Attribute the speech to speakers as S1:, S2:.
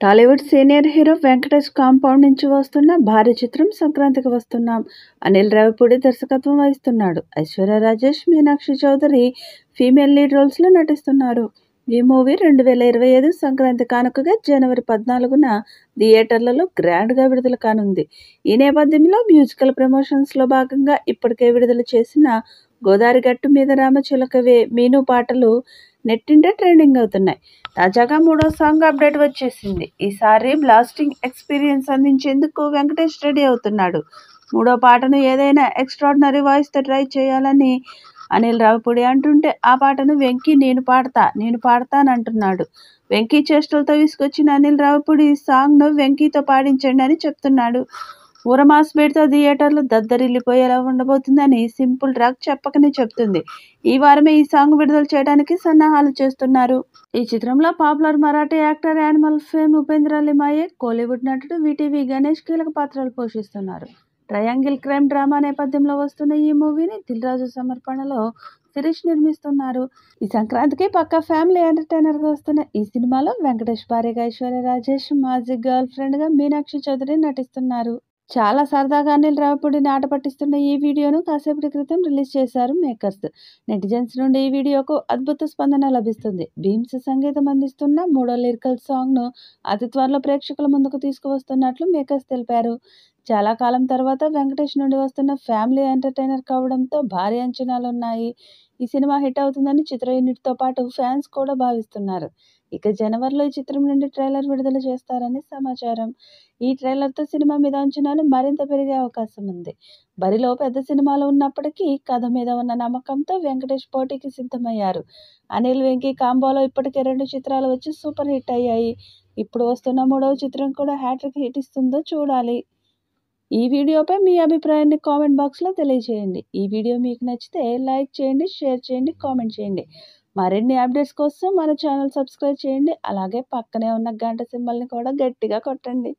S1: Tollywood senior hero Venkatesh compound నుంచి వస్తున్న భారీ చిత్రం సంక్రాంతికి వస్తున్నాం. అనిల్ రావిపూడి దర్శకత్వం వహిస్తున్నాడు. ఐశ్వర్య రాజేష్, మీనాక్షి చౌదరి ఫీమేల్ లీడ్ రోల్స్లో నటిస్తున్నారు. ఈ మూవీ 2025 సంక్రాంతి కానుకగా జనవరి 14న థియేటర్లలో గ్రాండ్గా విడుదల కానుంది. ఈ నేపథ్యంలో మ్యూజికల్ ప్రమోషన్స్లో భాగంగా ఇప్పటికే విడుదల చేసిన గోదారి గట్టు మీద రామచిలకవే మీను పాటలు నెట్టింట ట్రెండింగ్ అవుతున్నాయి. తాజాగా మూడో సాంగ్ అప్డేట్ వచ్చేసింది. ఈసారి బ్లాస్టింగ్ ఎక్స్పీరియన్స్ అందించేందుకు వెంకటేష్ రెడీ అవుతున్నాడు. మూడో పాటను ఏదైనా ఎక్స్ట్రాడినరీ వాయిస్తో ట్రై చేయాలని అనిల్ రావిపూడి అంటుంటే, ఆ పాటను వెంకీ నేను పాడతానంటున్నాడు. వెంకీ చేష్టలతో విసుకొచ్చిన అనిల్ రావిపూడి ఈ సాంగ్ను వెంకీతో పాడించండి అని చెప్తున్నాడు. ఊరమాస్ బేట్తో థియేటర్లు దద్దరిల్లిపోయేలా ఉండబోతుందని సింపుల్ ట్రాక్ చెప్పకనే చెప్తుంది. ఈ వారమే ఈ సాంగ్ విడుదల చేయడానికి సన్నాహాలు చేస్తున్నారు. ఈ చిత్రంలో popular Marathi actor animal fame Upendra Limaye, Kollywood నటుడు వీటీవీ గణేష్ కీలక పాత్రలు పోషిస్తున్నారు. ట్రయాంగిల్ క్రైమ్ డ్రామా నేపథ్యంలో వస్తున్న ఈ మూవీని దిల్ రాజు సమర్పణలో శిరీష్ నిర్మిస్తున్నారు. ఈ సంక్రాంతికి పక్కా ఫ్యామిలీ ఎంటర్టైనర్గా వస్తున్న ఈ సినిమాలో వెంకటేష్ భార్యగా ఐశ్వర్య రాజేష్, మాజీ గర్ల్ ఫ్రెండ్గా మీనాక్షి చౌదరి నటిస్తున్నారు. చాలా సరదాగా అనిల్ రావిపూడిని ఆట పట్టిస్తున్న ఈ వీడియోను కాసేపటి క్రితం రిలీజ్ చేశారు మేకర్స్. నెటిజన్స్ నుండి ఈ వీడియోకు అద్భుత స్పందన లభిస్తుంది. భీమ్స్ సంగీతం అందిస్తున్న మూడో లిరికల్ సాంగ్ను అతి త్వరలో ప్రేక్షకుల ముందుకు తీసుకువస్తున్నట్లు మేకర్స్ తెలిపారు. చాలా కాలం తర్వాత వెంకటేష్ నుండి వస్తున్న ఫ్యామిలీ ఎంటర్టైనర్ కావడంతో భారీ అంచనాలున్నాయి. ఈ సినిమా హిట్ అవుతుందని చిత్ర యూనిట్తో పాటు ఫ్యాన్స్ కూడా భావిస్తున్నారు. ఇక జనవరిలో ఈ చిత్రం నుండి ట్రైలర్ విడుదల చేస్తారని సమాచారం. ఈ ట్రైలర్తో సినిమా మీద అంచనాలు మరింత పెరిగే అవకాశం ఉంది. బరిలో పెద్ద సినిమాలు ఉన్నప్పటికీ కథ మీద ఉన్న నమ్మకంతో వెంకటేష్ పోటీకి సిద్ధమయ్యారు. అనిల్, వెంకీ కాంబోలో ఇప్పటికే 2 చిత్రాలు వచ్చి సూపర్ హిట్ అయ్యాయి. ఇప్పుడు వస్తున్న మూడవ చిత్రం కూడా హ్యాట్రిక్ హిట్ ఇస్తుందో చూడాలి. ఈ వీడియోపై మీ అభిప్రాయాన్ని కామెంట్ బాక్స్లో తెలియజేయండి. ఈ వీడియో మీకు నచ్చితే లైక్ చేయండి, షేర్ చేయండి, కామెంట్ చేయండి. మరిన్ని అప్డేట్స్ కోసం మన ఛానల్ సబ్స్క్రైబ్ చేయండి. అలాగే పక్కనే ఉన్న గంట సింబల్ని కూడా గట్టిగా కొట్టండి.